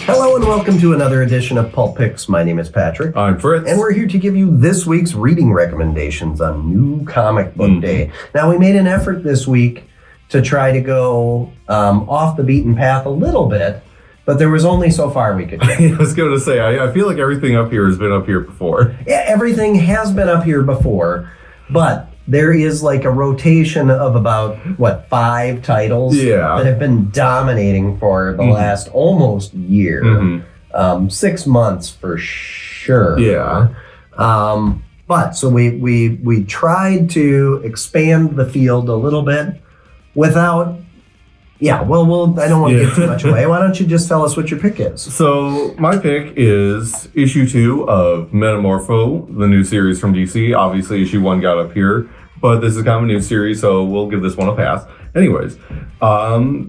Hello and welcome to another edition of Pulp Picks. My name is Patrick. I'm Fritz. And we're here to give you this week's reading recommendations on New Comic Book Day. Now, we made an effort this week to try to go off the beaten path a little bit, but there was only so far we could go. I was going to say, I feel like everything up here has been up here before. Yeah, everything has been up here before, but there is like a rotation of about, 5 titles that have been dominating for the last almost year. 6 months for sure. Yeah. But so we tried to expand the field a little bit without... Yeah, well, I don't want to give too much away. Why don't you just tell us what your pick is? So my pick is issue 2 of Metamorpho, the new series from DC. Obviously, issue 1 got up here, but this is kind of a new series, so we'll give this one a pass. Anyways,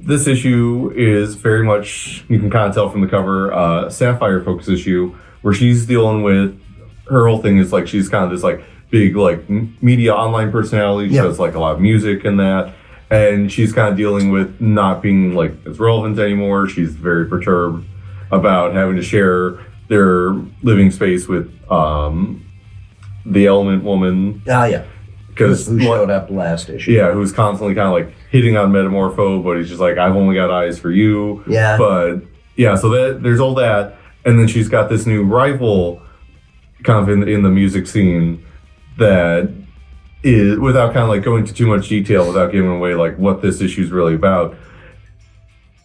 this issue is very much, you can kind of tell from the cover, Sapphire focus issue, where she's dealing with, her whole thing is like, she's kind of this like big like media online personality. She does like a lot of music and that. And she's kind of dealing with not being like as relevant anymore. She's very perturbed about having to share their living space with the Element Woman. Because who showed up last issue. Yeah, who's constantly kind of like hitting on Metamorpho, but he's just like, I've only got eyes for you. Yeah. But yeah, so there's all that. And then she's got this new rival kind of in the music scene that is, without kind of like going into too much detail, without giving away like what this issue is really about,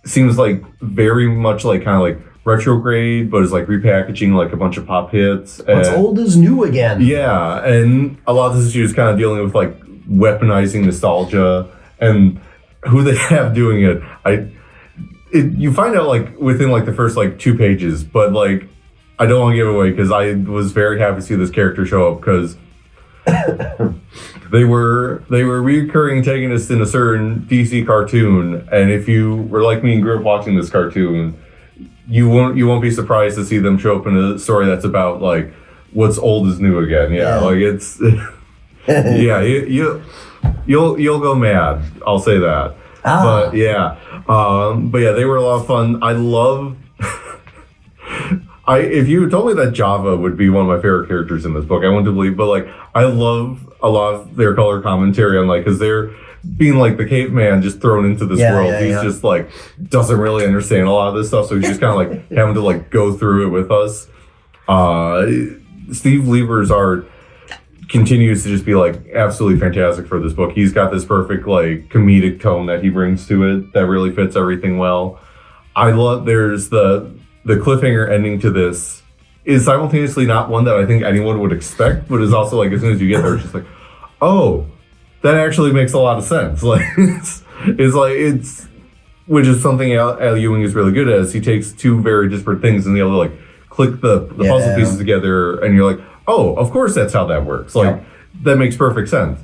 seems like very much like kind of like retrograde, but is like repackaging like a bunch of pop hits. What's old is new again. Yeah, and a lot of this issue is kind of dealing with like weaponizing nostalgia and who they have doing it. You find out like within like the first like 2 pages, but like I don't want to give it away because I was very happy to see this character show up because they were recurring antagonists in a certain DC cartoon, and if you were like me and grew up watching this cartoon, you won't be surprised to see them show up in a story that's about like what's old is new again. Like it's you'll go mad. I'll say that. But they were a lot of fun. I love. If you told me that Java would be one of my favorite characters in this book, I wouldn't believe. But like, I love a lot of their color commentary on like, because they're being like the caveman just thrown into this world. He's just like doesn't really understand a lot of this stuff, so he's just kind of like having to like go through it with us. Steve Lieber's art continues to just be like absolutely fantastic for this book. He's got this perfect like comedic tone that he brings to it that really fits everything well. I love there's the cliffhanger ending to this is simultaneously not one that I think anyone would expect, but is also like as soon as you get there, it's just like, oh, that actually makes a lot of sense. Like it's which is something Al Ewing is really good at. Is he takes 2 very disparate things and able to like click the puzzle pieces together, and you're like, oh, of course that's how that works. Like that makes perfect sense.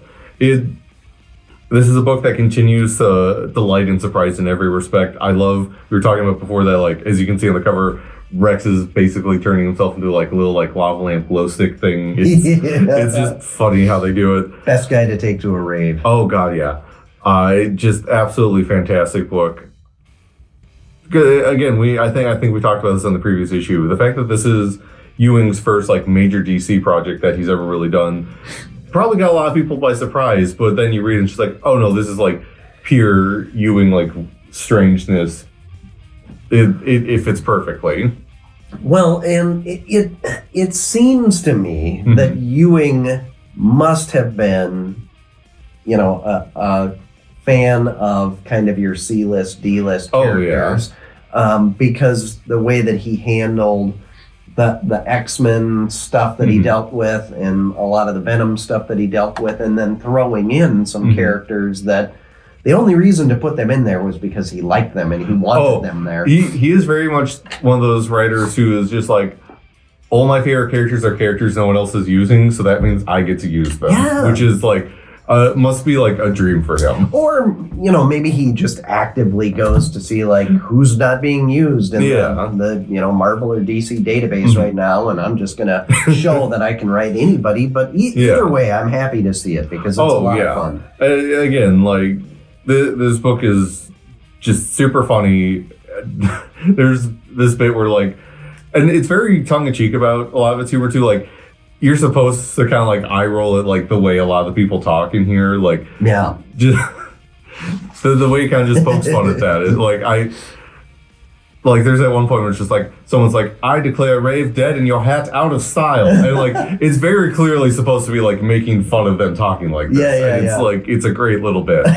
This is a book that continues to delight and surprise in every respect. I love, we were talking about before that, like, as you can see on the cover, Rex is basically turning himself into like a little like lava lamp glow stick thing. It's just funny how they do it. Best guy to take to a rave. Oh God, yeah. Just absolutely fantastic book. Again, I think we talked about this on the previous issue. The fact that this is Ewing's first like major DC project that he's ever really done probably got a lot of people by surprise, but then you read it and she's like, oh no, this is like pure Ewing like strangeness. It fits perfectly. Well, and it seems to me that Ewing must have been, a fan of kind of your C-list, D-list characters, because the way that he handled the X-Men stuff that he dealt with and a lot of the Venom stuff that he dealt with, and then throwing in some characters that the only reason to put them in there was because he liked them and he wanted them there. He is very much one of those writers who is just like, all my favorite characters are characters no one else is using, so that means I get to use them, which is like must be like a dream for him. Or, maybe he just actively goes to see like who's not being used in the Marvel or DC database right now, and I'm just going to show that I can write anybody. But either way, I'm happy to see it because it's a lot of fun. Again, like this book is just super funny. There's this bit where like, and it's very tongue in cheek about a lot of its humor too. Like, you're supposed to kind of like eye roll it like the way a lot of people talk in here. Like, yeah, just the way he kind of just pokes fun at that. It's like there's that one point where it's just like someone's like, I declare rave dead and your hat out of style. And like it's very clearly supposed to be like making fun of them talking like this. Yeah, and it's like it's a great little bit.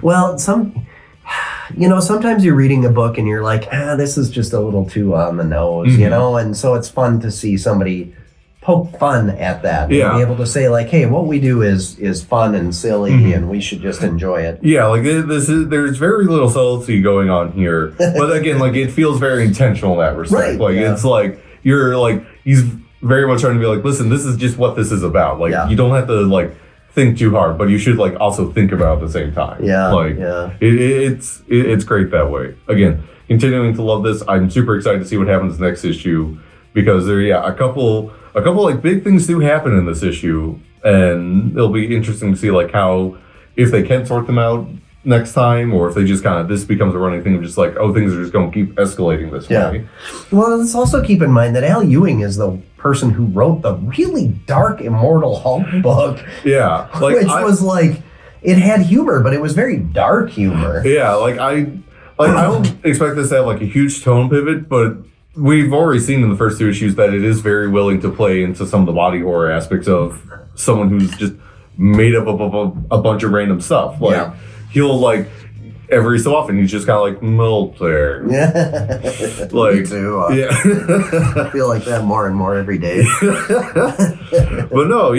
Well, sometimes you're reading a book and you're like, this is just a little too on the nose, Mm-hmm. you know? And so it's fun to see somebody poke fun at that. Yeah. And be able to say like, hey, what we do is fun and silly and we should just enjoy it. Yeah, like there's very little subtlety going on here. But again, like it feels very intentional in that respect. Right, Like yeah. it's like you're like he's very much trying to be like, listen, this is just what this is about. Like you don't have to like think too hard, but you should like also think about it at the same time. Yeah. Like it's great that way. Again, continuing to love this. I'm super excited to see what happens next issue because there a couple like big things do happen in this issue, and it'll be interesting to see like how if they can sort them out next time, or if they just kind of this becomes a running thing of just like, oh, things are just going to keep escalating this way. Well, let's also keep in mind that Al Ewing is the person who wrote the really dark Immortal Hulk book. Yeah, like which was like it had humor, but it was very dark humor. Yeah, I don't expect this to have like a huge tone pivot, but we've already seen in the first two issues that it is very willing to play into some of the body horror aspects of someone who's just made up of a bunch of random stuff. Like he'll like every so often he's just kind of like Milter. Yeah, like me too. I feel like that more and more every day. But no,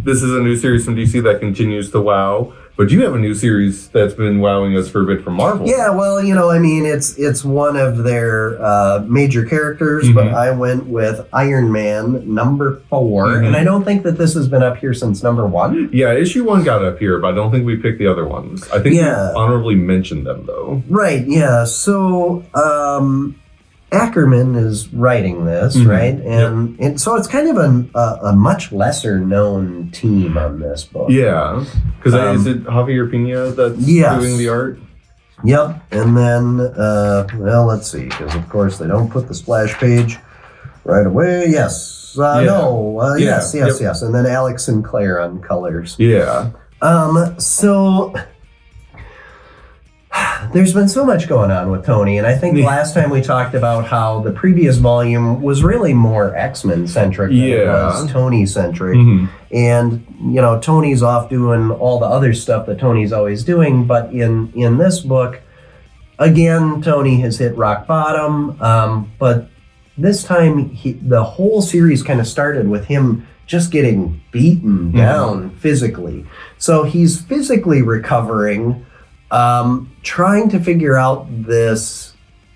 this is a new series from DC that continues to wow. But you have a new series that's been wowing us for a bit from Marvel. Yeah, well, I mean, it's one of their major characters, but I went with Iron Man number 4, and I don't think that this has been up here since number 1. Yeah, issue 1 got up here, but I don't think we picked the other ones. I think we honorably mentioned them, though. Right, yeah. So, Ackerman is writing this, right? And so it's kind of a much lesser known team on this book. Yeah, because is it Javier Pina that's doing the art? Yep, and then, let's see, because of course they don't put the splash page right away. Yes, yes, and then Alex Sinclair on colors. Yeah. So there's been so much going on with Tony, and I think last time we talked about how the previous volume was really more X-Men centric than it was Tony centric. And Tony's off doing all the other stuff that Tony's always doing, but in this book, again, Tony has hit rock bottom. But this time, the whole series kind of started with him just getting beaten down physically. So he's physically recovering. Trying to figure out this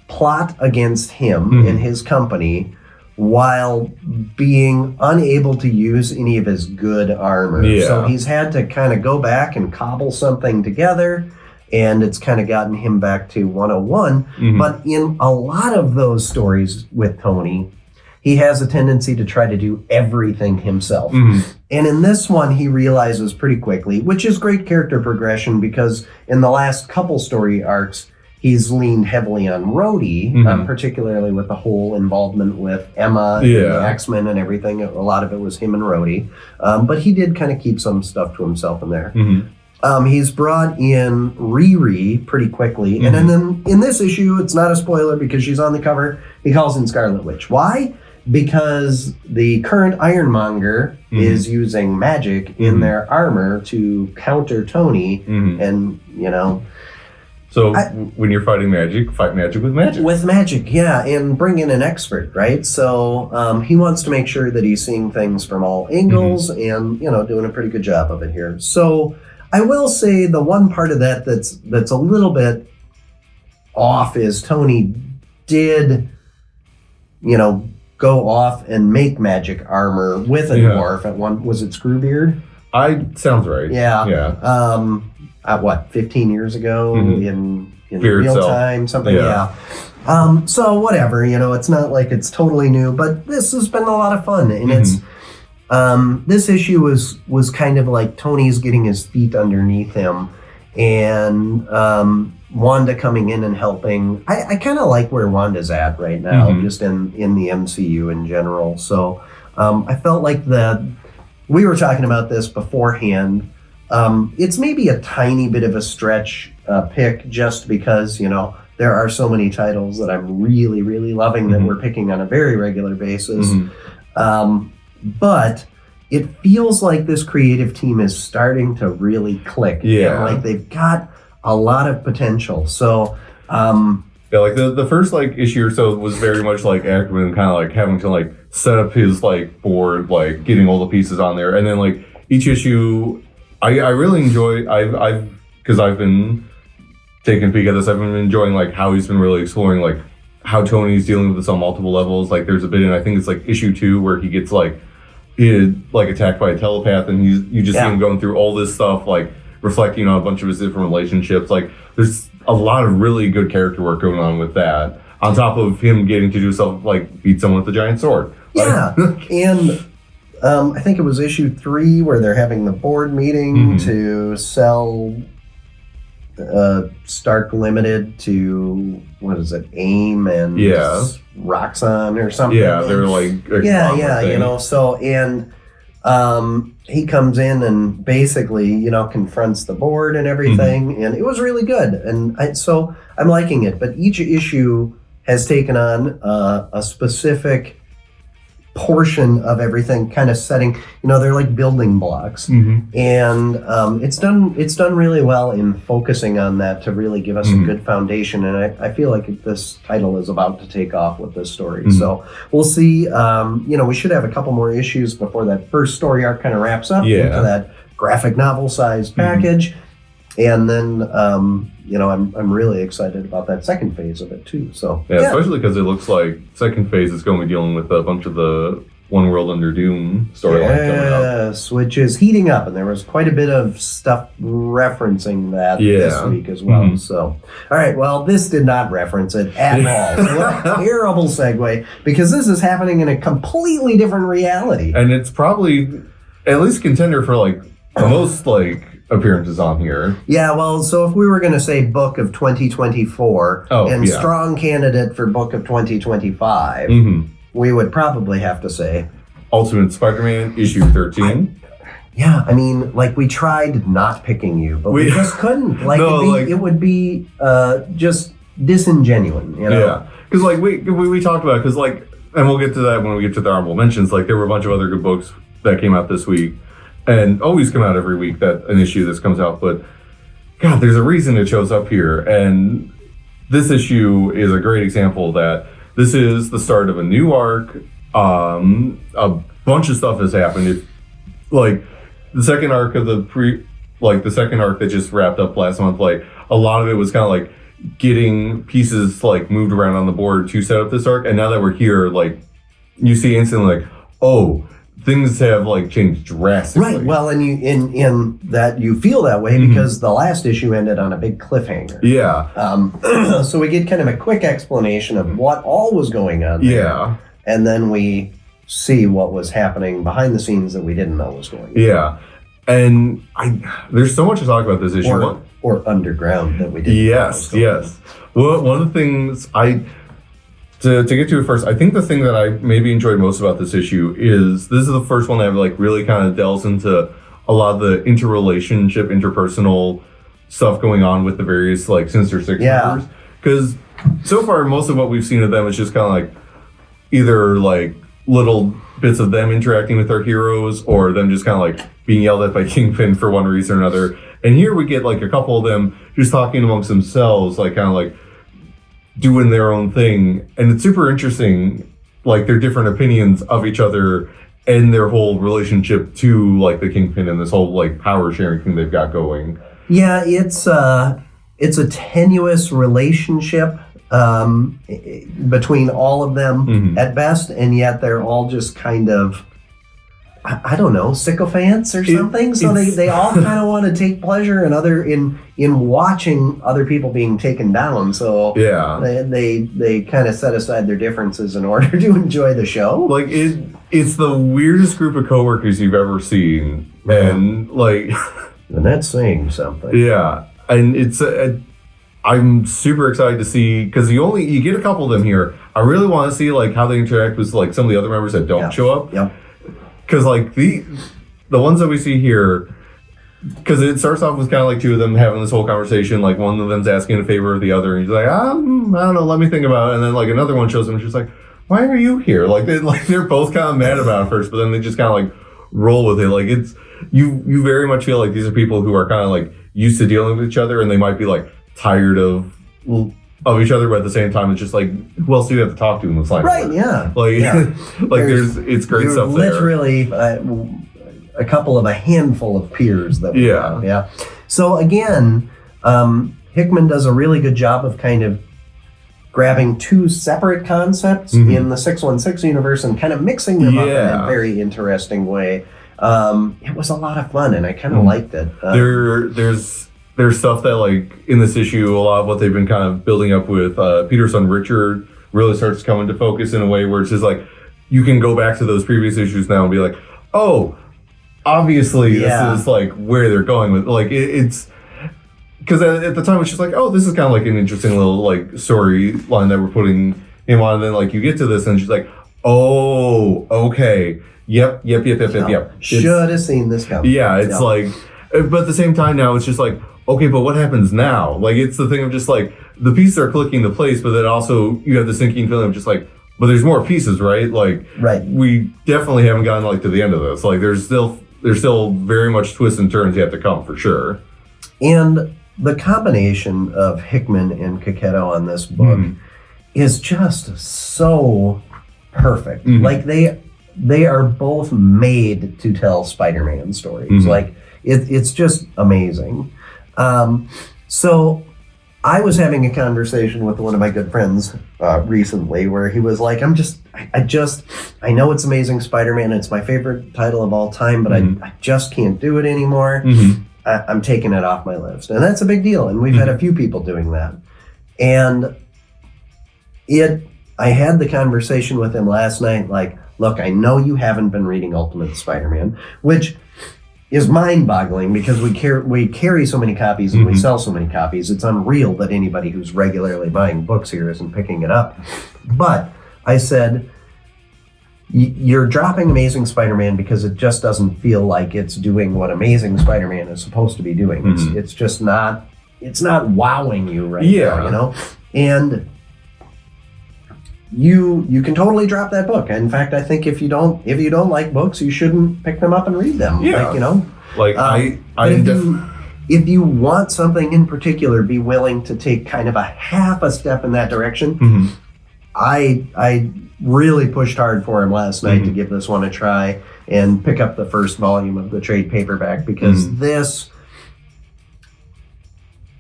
plot against him and his company while being unable to use any of his good armor. So he's had to kind of go back and cobble something together, and it's kind of gotten him back to 101. But in a lot of those stories with Tony, he has a tendency to try to do everything himself. And in this one, he realizes pretty quickly, which is great character progression, because in the last couple story arcs, he's leaned heavily on Rhodey, particularly with the whole involvement with Emma and the X-Men and everything. A lot of it was him and Rhodey. But he did kind of keep some stuff to himself in there. He's brought in Riri pretty quickly. And then in this issue, it's not a spoiler because she's on the cover, he calls in Scarlet Witch. Why? Because the current Ironmonger is using magic in their armor to counter Tony, and So when you're fighting magic, fight magic with magic. With magic, yeah, and bring in an expert, right? So he wants to make sure that he's seeing things from all angles, and doing a pretty good job of it here. So I will say the one part of that that's a little bit off is Tony did, go off and make magic armor with a dwarf at one. Was it Screwbeard? Sounds right. Yeah. At what, 15 years ago in Beard real Cell. time, something. So whatever, it's not like it's totally new, but this has been a lot of fun, and it's this issue was kind of like Tony's getting his feet underneath him, and Wanda coming in and helping. I kind of like where Wanda's at right now, just in the MCU in general. So I felt like we were talking about this beforehand. It's maybe a tiny bit of a stretch pick just because, there are so many titles that I'm really, really loving that we're picking on a very regular basis. But it feels like this creative team is starting to really click. Yeah. Like they've got a lot of potential. So, yeah, like the first like issue or so was very much like Ackerman kind of like having to like set up his like board, like getting all the pieces on there. And then like each issue, I really enjoy, because I've been taking a peek at this, I've been enjoying like how he's been really exploring like how Tony's dealing with this on multiple levels. Like there's a bit in, I think it's like issue 2 where he gets like attacked by a telepath, and you just see him going through all this stuff, like reflecting on a bunch of his different relationships. Like there's a lot of really good character work going on with that, on top of him getting to do stuff like beat someone with a giant sword. Yeah, and I think it was issue 3 where they're having the board meeting to sell Stark Limited to, what is it, AIM and Roxxon or something. Yeah, they're like thing. So, and he comes in and basically, confronts the board and everything, and it was really good. And so I'm liking it, but each issue has taken on a specific portion of everything, kind of setting, they're like building blocks, and it's done really well in focusing on that to really give us a good foundation. And I feel like this title is about to take off with this story. So we'll see. We should have a couple more issues before that first story arc kind of wraps up into that graphic novel sized package. And then, I'm really excited about that second phase of it too. So especially because it looks like second phase is going to be dealing with a bunch of the One World Under Doom storyline coming up. Yes, which is heating up, and there was quite a bit of stuff referencing that this week as well. So, all right, well, this did not reference it at all. So what a terrible segue, because this is happening in a completely different reality. And it's probably at least contender for like the most like appearances on here. Yeah, well, so if we were going to say book of 2024 strong candidate for book of 2025, we would probably have to say Ultimate Spider-Man issue 13. I mean, like, we tried not picking you, but we just couldn't. Like, it would be just disingenuine, Yeah, because like we talked about, because like, and we'll get to that when we get to the honorable mentions. Like, there were a bunch of other good books that came out this week, and always come out every week, that an issue this comes out. But God, there's a reason it shows up here, and this issue is a great example that this is the start of a new arc. A bunch of stuff has happened. Like the second arc of the second arc that just wrapped up last month, like a lot of it was kind of like getting pieces like moved around on the board to set up this arc. And now that we're here, like you see instantly, like, oh, things have like changed drastically. Right. Well, and you in that you feel that way because the last issue ended on a big cliffhanger. Yeah. So we get kind of a quick explanation of what all was going on there. Yeah. And then we see what was happening behind the scenes that we didn't know was going on. Yeah. And there's so much to talk about this issue. Or underground that we didn't know was going on. Well, one of the things to get to it first, I think the thing that I maybe enjoyed most about this issue is this is the first one that like really kind of delves into a lot of the interpersonal stuff going on with the various like Sinister Six members. Because so far, most of what we've seen of them is just kind of like either like little bits of them interacting with our heroes, or them just kind of like being yelled at by Kingpin for one reason or another. And here we get like a couple of them just talking amongst themselves, like kind of like doing their own thing. And it's super interesting, like their different opinions of each other and their whole relationship to like the Kingpin and this whole like power sharing thing they've got going. Yeah, it's a tenuous relationship between all of them at best, and yet they're all just kind of, I don't know, sycophants or something. So they all kind of want to take pleasure in watching other people being taken down. So they kind of set aside their differences in order to enjoy the show. Like it's the weirdest group of coworkers you've ever seen, and like, and that's saying something. Yeah. and it's I'm super excited to see, because you get a couple of them here. I really want to see like how they interact with like some of the other members that don't show up. Yeah. Because like the ones that we see here, because it starts off with kind of like two of them having this whole conversation. Like one of them's asking a favor of the other, and he's like, I don't know, let me think about it. And then like another one shows up, and she's like, why are you here? Like they're both kind of mad about it first, but then they just kind of like roll with it. Like it's you very much feel like these are people who are kind of like used to dealing with each other, and they might be like tired of each other, but at the same time, it's just like, who else do you have to talk to in this line? Right, yeah. Like it's great stuff there. Literally a handful of peers that we have. Yeah. So again, Hickman does a really good job of kind of grabbing two separate concepts in the 616 universe and kind of mixing them up in a very interesting way. It was a lot of fun, and I kind of liked it. There's stuff that, like, in this issue, a lot of what they've been kind of building up with Peter's son Richard really starts to come into focus in a way where it's just like, you can go back to those previous issues now and be like, oh, obviously this is like where they're going with, like, it's because at the time it's just like, oh, this is kind of like an interesting little like storyline that we're putting him on, and then like you get to this and she's like, oh, okay, yep. Should have seen this coming. Yeah, it's like, but at the same time now it's just like, okay, but what happens now? Like, it's the thing of just like, the pieces are clicking into place, but then also you have the sinking feeling of just like, but there's more pieces, right? Like, we definitely haven't gotten like to the end of this. Like, there's still very much twists and turns yet to come, for sure. And the combination of Hickman and Coquetto on this book is just so perfect. Like, they are both made to tell Spider-Man stories. Like, it's just amazing. So I was having a conversation with one of my good friends recently where he was like, I know it's Amazing Spider-Man. It's my favorite title of all time, but I just can't do it anymore. I'm taking it off my list. And that's a big deal. And we've had a few people doing that. And I had the conversation with him last night, like, look, I know you haven't been reading Ultimate Spider-Man, which is mind-boggling because we carry so many copies and we sell so many copies. It's unreal that anybody who's regularly buying books here isn't picking it up. But I said, you're dropping Amazing Spider-Man because it just doesn't feel like it's doing what Amazing Spider-Man is supposed to be doing. It's just not, it's not wowing you right now, you know? And you can totally drop that book. In fact, I think if you don't like books, you shouldn't pick them up and read them. Yeah. Like, you know, like if you want something in particular, be willing to take kind of a half a step in that direction. I really pushed hard for him last night to give this one a try and pick up the first volume of the trade paperback, because this,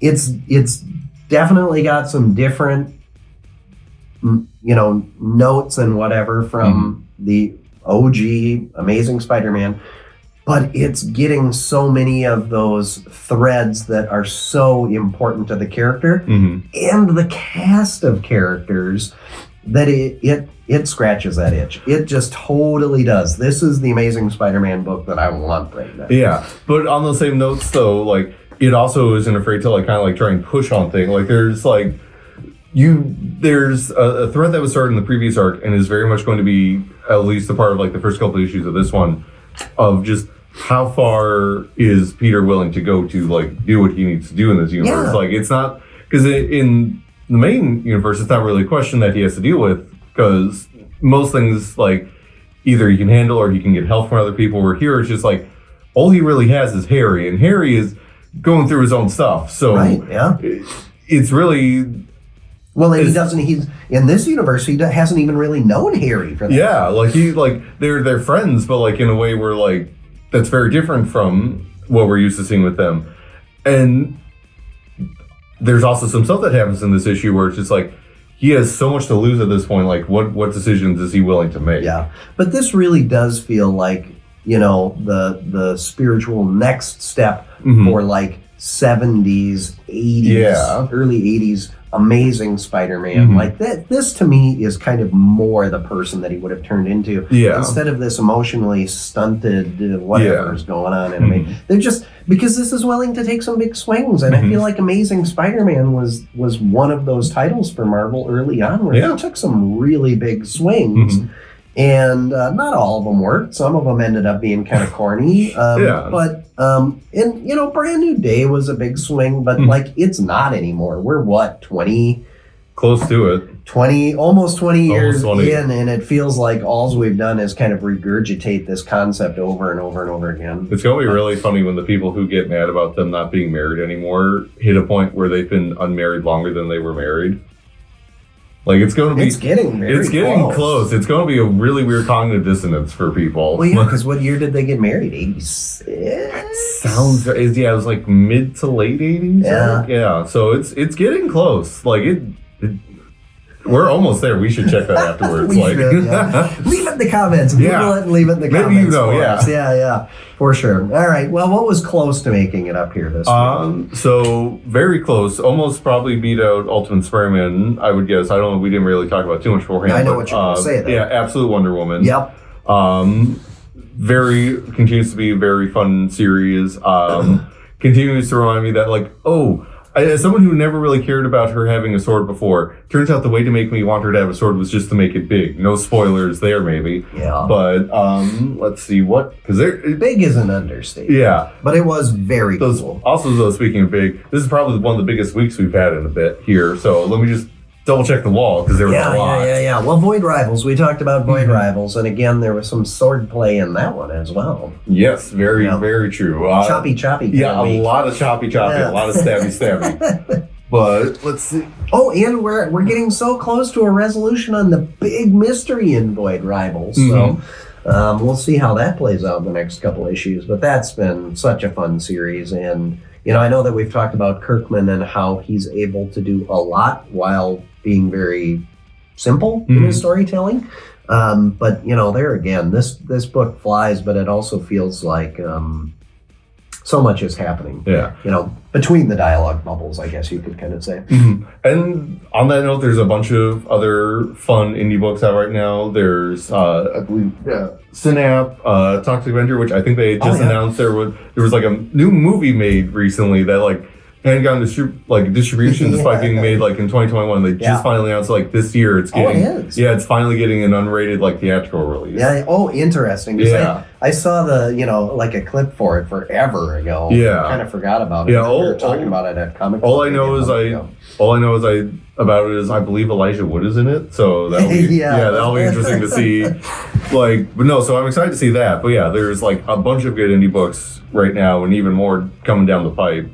it's definitely got some different, you know, notes and whatever from the OG Amazing Spider-Man, but it's getting so many of those threads that are so important to the character and the cast of characters that it scratches that itch. It just totally does. This is the Amazing Spider-Man book that I want right now. Yeah, but on those same notes though, like, it also isn't afraid to like kind of like try and push on things. Like, there's like, there's a thread that was started in the previous arc and is very much going to be at least a part of like the first couple of issues of this one, of just how far is Peter willing to go to like do what he needs to do in this universe. Like, it's not, because in the main universe it's not really a question that he has to deal with, because most things like either he can handle or he can get help from other people, where here it's just like all he really has is Harry, and Harry is going through his own stuff, so it's really, well, he doesn't. He's in this universe. He hasn't even really known Harry for that. Yeah, like they're friends, but like in a way where like that's very different from what we're used to seeing with them. And there's also some stuff that happens in this issue where it's just like he has so much to lose at this point. Like, what decisions is he willing to make? Yeah, but this really does feel like, you know, the spiritual next step for like 70s, 80s, early 80s Amazing Spider-Man. Like that, this to me is kind of more the person that he would have turned into instead of this emotionally stunted whatever's going on. And I mean, because this is willing to take some big swings, and I feel like Amazing Spider-Man was one of those titles for Marvel early on where they took some really big swings. And not all of them worked. Some of them ended up being kind of corny. But, and, you know, Brand New Day was a big swing, but, like, it's not anymore. We're, what, 20? Close to it. 20, almost 20 years almost 20. in, and it feels like all we've done is kind of regurgitate this concept over and over and over again. It's going to be really funny when the people who get mad about them not being married anymore hit a point where they've been unmarried longer than they were married. Like, it's going to be... It's getting close. It's going to be a really weird cognitive dissonance for people. Well, yeah, because what year did they get married? 86? Sounds... Yeah, it was like mid to late 80s. Yeah. Yeah, so it's getting close. Like, we're almost there. We should check that afterwards. Leave it in the comments. Google it and leave it in the comments. Maybe you know, Yeah, for sure. All right. Well, what was close to making it up here this week? So very close. Almost probably beat out Ultimate Spider-Man, I would guess. I don't know. We didn't really talk about too much beforehand. I know what you're going to say, though. Yeah, Absolute Wonder Woman. Yep. Continues to be a very fun series. Continues to remind me that, like, as someone who never really cared about her having a sword before, turns out the way to make me want her to have a sword was just to make it big. No spoilers there, maybe. Yeah. But let's see because big is an understatement. Yeah. But it was very cool. Also, though, speaking of big, this is probably one of the biggest weeks we've had in a bit here. So let me just double check the wall because there was a lot. Yeah. Well, Void Rivals. We talked about Void Rivals, and again, there was some sword play in that one as well. Yes, very true. Choppy. Yeah, a lot of choppy, a lot of stabby. But let's see. Oh, and we're getting so close to a resolution on the big mystery in Void Rivals. So we'll see how that plays out in the next couple issues. But that's been such a fun series, and you know, I know that we've talked about Kirkman and how he's able to do a lot while being very simple in his storytelling. But you know, there again, this book flies, but it also feels like so much is happening. Yeah. You know, between the dialogue bubbles, I guess you could kind of say. And on that note, there's a bunch of other fun indie books out right now. There's, I believe, Synap, Toxic Avenger, which I think they just announced there was like a new movie made recently that like hadn't gotten distribution despite being made like in 2021. They just finally announced like this year it's getting it's finally getting an unrated like theatrical release. Yeah. Oh, interesting. Yeah. I saw like a clip for it forever ago. Yeah. I kind of forgot about it. Yeah. We were talking about it at Comic Con. All I know is I believe Elijah Wood is in it. So that'll be that'll be interesting to see. So I'm excited to see that. But yeah, there's like a bunch of good indie books right now, and even more coming down the pipe.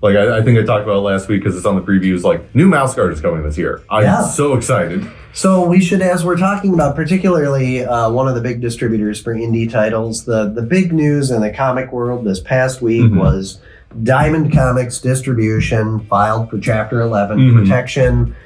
Like, I think I talked about it last week because it's on the previews, like, new Mouse Guard is coming this year. I'm so excited. So we should, as we're talking about particularly one of the big distributors for indie titles, the big news in the comic world this past week was Diamond Comics distribution filed for Chapter 11 protection.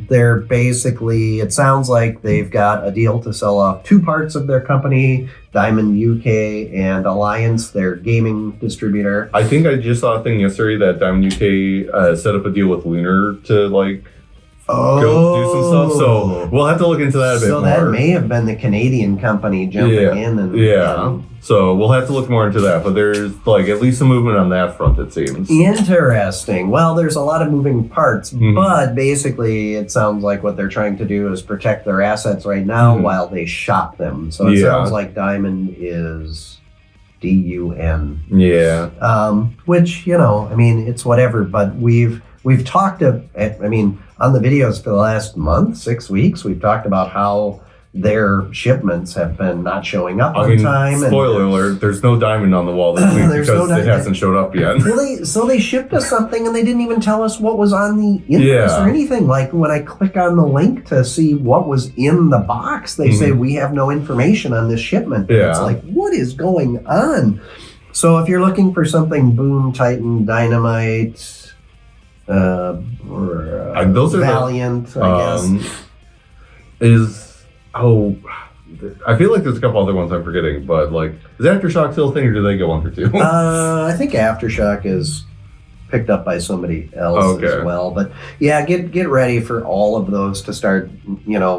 They're basically, it sounds like they've got a deal to sell off two parts of their company, Diamond UK and Alliance, their gaming distributor. I think I just saw a thing yesterday that Diamond UK set up a deal with Lunar to go do some stuff. So we'll have to look into that a bit more. So that may have been the Canadian company jumping in. So we'll have to look more into that. But there's at least some movement on that front, it seems. Interesting. Well, there's a lot of moving parts, but basically it sounds like what they're trying to do is protect their assets right now while they shop them. So it sounds like Diamond is DUN. Yeah. Which, it's whatever, but we've talked on the videos for the last month, 6 weeks, we've talked about how their shipments have been not showing up on time. Spoiler alert, there's no diamond on the wall this week because it hasn't showed up yet. Well, they shipped us something and they didn't even tell us what was on the invoice or anything. Like when I click on the link to see what was in the box, they say we have no information on this shipment. Yeah. It's like, what is going on? So if you're looking for something Boom, Titan, Dynamite, those are Valiant, I guess. I feel like there's a couple other ones I'm forgetting, but is Aftershock still a thing, or do they go 1 or 2? I think Aftershock is picked up by somebody else as well. But yeah, get ready for all of those to start,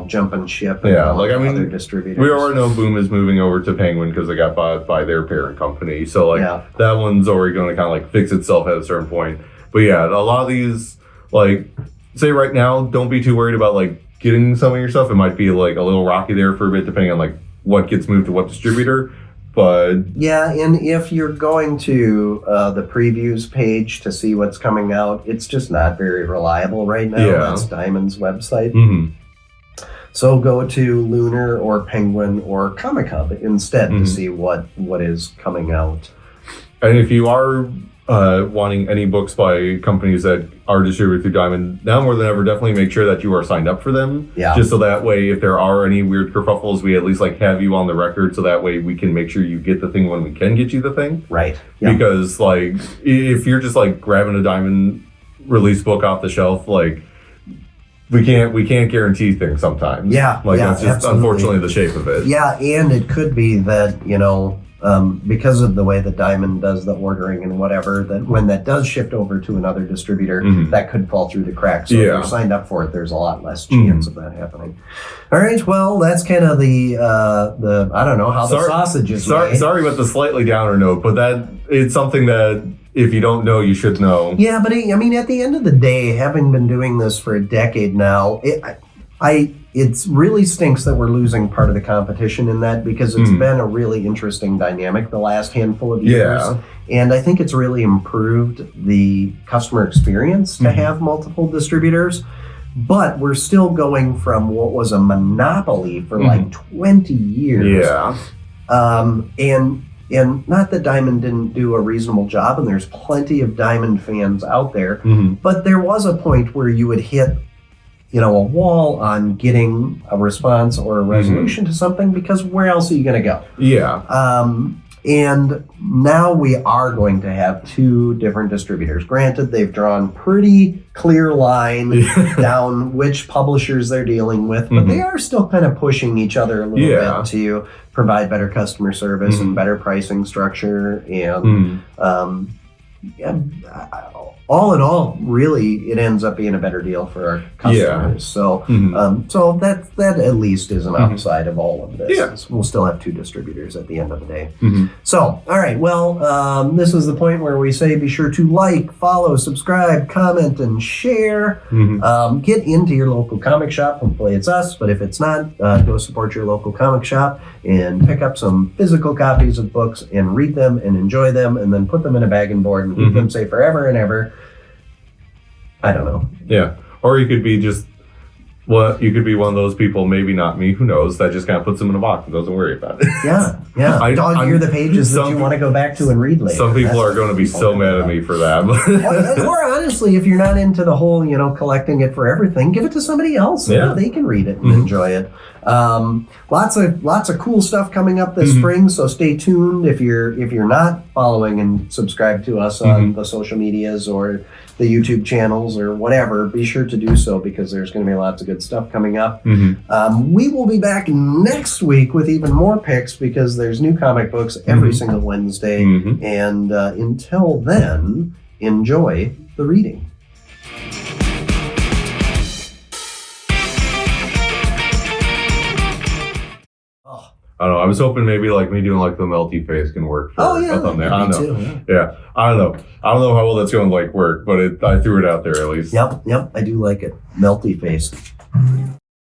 jumping ship. And other distributors. We already know Boom is moving over to Penguin because they got bought by their parent company. So that one's already going to kind of like fix itself at a certain point. But yeah, a lot of these, like, say right now, don't be too worried about like getting some of your stuff. It might be like a little rocky there for a bit, depending on like what gets moved to what distributor. But yeah, and if you're going to the previews page to see what's coming out, it's just not very reliable right now. That's Diamond's website. Mm-hmm. So go to Lunar or Penguin or Comic Hub instead to see what is coming out. And if you are wanting any books by companies that are distributed through Diamond, now more than ever, definitely make sure that you are signed up for them. Yeah. Just so that way, if there are any weird kerfuffles, we at least like have you on the record, so that way we can make sure you get the thing when we can get you the thing. Right. Yeah. Because like if you're just like grabbing a Diamond release book off the shelf, like we can't guarantee things sometimes. Yeah. That's just unfortunately the shape of it. Yeah, and it could be that, because of the way that Diamond does the ordering and whatever, that when that does shift over to another distributor, that could fall through the cracks. So if you're signed up for it, there's a lot less chance of that happening. All right, well, that's kind of the I don't know how the sausage is made. Sorry about the slightly downer note, but that it's something that if you don't know, you should know. Yeah, but I mean, at the end of the day, having been doing this for a decade now, it really stinks that we're losing part of the competition in that, because it's been a really interesting dynamic the last handful of years. Yeah. And I think it's really improved the customer experience to have multiple distributors. But we're still going from what was a monopoly for like 20 years. Yeah. And not that Diamond didn't do a reasonable job, and there's plenty of Diamond fans out there, but there was a point where you would hit a wall on getting a response or a resolution to something, because where else are you going to go? Yeah. And now we are going to have two different distributors. Granted, they've drawn pretty clear line down which publishers they're dealing with, but they are still kind of pushing each other a little bit to provide better customer service and better pricing structure. And all in all, really, it ends up being a better deal for our customers. So, so that at least is an upside of all of this. Yeah. We'll still have two distributors at the end of the day. So, all right. Well, this is the point where we say be sure to like, follow, subscribe, comment, and share. Get into your local comic shop. Hopefully it's us, but if it's not, go support your local comic shop and pick up some physical copies of books and read them and enjoy them, and then put them in a bag and board and keep them safe forever and ever. I don't know. Yeah. Or you could be you could be one of those people, maybe not me, who knows, that just kind of puts them in a box and doesn't worry about it. Yeah. Dog-ear the pages that you want to go back to and read later. Some people are going to be so mad at me for that. or honestly, if you're not into the whole, collecting it for everything, give it to somebody else. Yeah. They can read it and enjoy it. Lots of cool stuff coming up this spring, so stay tuned. If you're not following and subscribe to us on the social medias or the YouTube channels or whatever, be sure to do so, because there's going to be lots of good stuff coming up. We will be back next week with even more picks, because there's new comic books every single Wednesday. And until then, enjoy the reading. I don't know. I was hoping maybe like me doing like the melty face can work for a thumbnail. I don't know. Too, yeah. I don't know. I don't know how well that's going to like work, but I threw it out there at least. Yep. I do like it. Melty face.